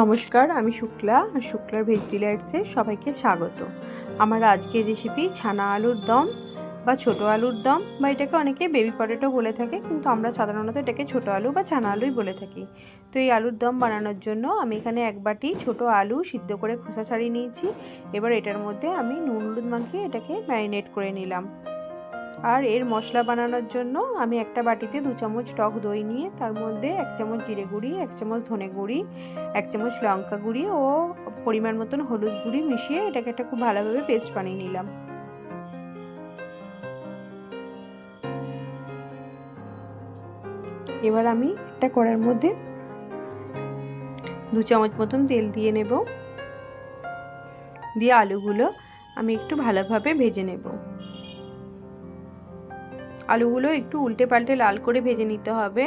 নমস্কার, আমি শুক্লা আর শুক্লার ভেজ ডিলাইটসে সবাইকে স্বাগত। আমার আজকের রেসিপি ছানা আলুর দম বা ছোটো আলুর দম, বা এটাকে অনেকে বেবি পটেটো বলে থাকে, কিন্তু আমরা সাধারণত এটাকে ছোটো আলু বা ছানা আলুই বলে থাকি। তো এই আলুর দম বানানোর জন্য আমি এখানে এক বাটি ছোটো আলু সিদ্ধ করে খোসা ছাড়িয়ে নিয়েছি। এবার এটার মধ্যে আমি নুন হলুদ মাখিয়ে এটাকে ম্যারিনেট করে নিলাম। আর এর মশলা বানানোর জন্য আমি একটা বাটিতে 2 চামচ টক দই নিয়ে তার মধ্যে 1 চামচ জিরে গুঁড়ি, 1 চামচ ধনে গুঁড়ি, 1 চামচ লঙ্কা গুঁড়ি ও পরিমাণ মতন হলুদ গুঁড়ি মিশিয়ে এটাকে একটা খুব ভালোভাবে পেস্ট বানিয়ে নিলাম। এবার আমি একটা কড়াইয়ের মধ্যে 2 চামচ মতন তেল দিয়ে নেব, দিয়ে আলুগুলো আমি একটু ভালোভাবে ভেজে নেব। আলুগুলো একটু উল্টে পাল্টে লাল করে ভেজে নিতে হবে।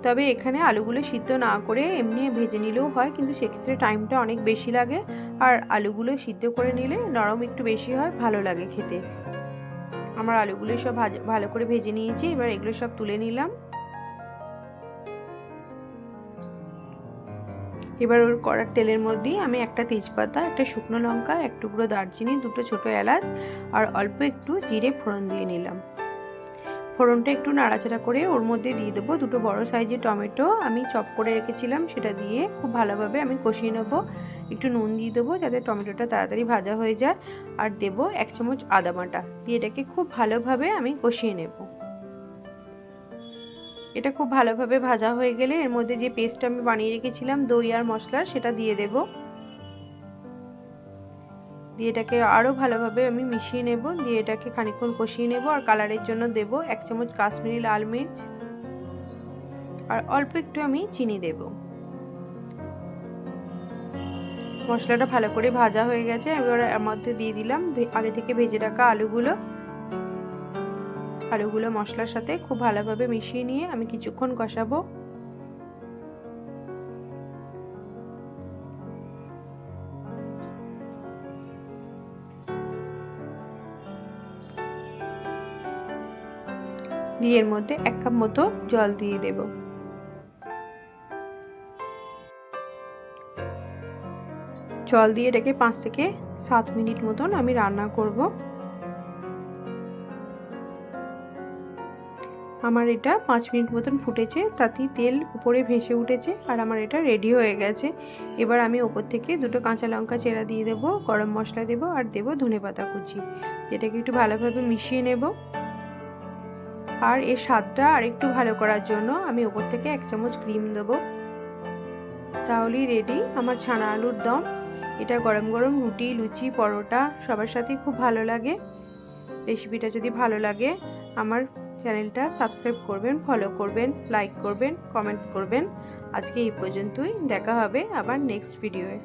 তবে এখানে আলুগুলো সিদ্ধ না করে এমনি ভেজে নিলেও হয়, কিন্তু সেক্ষেত্রে টাইমটা অনেক বেশি লাগে। আর আলুগুলো সিদ্ধ করে নিলে নরম একটু বেশি হয়, ভালো লাগে খেতে। আমার আলুগুলো সব ভালো করে ভেজে নিয়েছি। এবার এগুলো সব তুলে নিলাম। এবার ওর কড়ার তেলের মধ্যেই আমি একটা তেজপাতা, একটা শুকনো লঙ্কা, এক টুকরো দারচিনি, 2টো ছোটো এলাচ আর অল্প একটু জিরে ফোড়ন দিয়ে নিলাম। ফোড়নটা একটু নাড়াচাড়া করে ওর মধ্যে দিয়ে দেবো 2টো বড় সাইজের টমেটো আমি চপ করে রেখেছিলাম, সেটা দিয়ে খুব ভালোভাবে আমি কষিয়ে নেবো। একটু নুন দিয়ে দেবো যাতে টমেটোটা তাড়াতাড়ি ভাজা হয়ে যায়। আর দেবো 1 চামচ আদা বাটা, দিয়ে এটাকে খুব ভালোভাবে আমি কষিয়ে নেব। এটা খুব ভালোভাবে ভাজা হয়ে গেলে এর মধ্যে যে পেস্টটা আমি বানিয়ে রেখেছিলাম দই আর মশলার, সেটা দিয়ে দেবো। দিয়ে এটাকে আরও ভালোভাবে আমি মিশিয়ে নেব। দিয়ে এটাকে খানিকক্ষণ কষিয়ে নেব। আর কালারের জন্য দেব 1 চামচ কাশ্মীরি লাল মির্চ আর অল্প একটু আমি চিনি দেব। মশলাটা ভালো করে ভাজা হয়ে গেছে। এবার এর মধ্যে দিয়ে দিলাম আগে থেকে ভেজে রাখা আলুগুলো মশলার সাথে খুব ভালোভাবে মিশিয়ে নিয়ে আমি কিছুক্ষণ কষাবো। দিয়ে এর মধ্যে 1 কাপ মতো জল দিয়ে দেব। জল দিয়ে এটাকে 5 থেকে 7 মিনিট মতন আমি রান্না করব। আমার এটা 5 মিনিট মতন ফুটেছে, তাতেই তেল উপরে ভেসে উঠেছে আর আমার এটা রেডি হয়ে গেছে। এবার আমি ওপর থেকে 2টো কাঁচা লঙ্কা চেরা দিয়ে দেবো, গরম মশলা দেবো আর দেবো ধনেপাতা কুচি। এটাকে একটু ভালোভাবে মিশিয়ে নেব। আর এর স্বাদটা আরেকটু ভালো করার জন্য আমি ওপর থেকে 1 চামচ ক্রিম দেবো। তাহলেই রেডি আমার ছানা আলুর দম। এটা গরম গরম রুটি, লুচি, পরোটা সবার সাথেই খুব ভালো লাগে। রেসিপিটা যদি ভালো লাগে আমার চ্যানেলটা সাবস্ক্রাইব করবেন, ফলো করবেন, লাইক করবেন, কমেন্টস করবেন। আজকে এই পর্যন্তই, দেখা হবে আবার নেক্সট ভিডিওয়ে।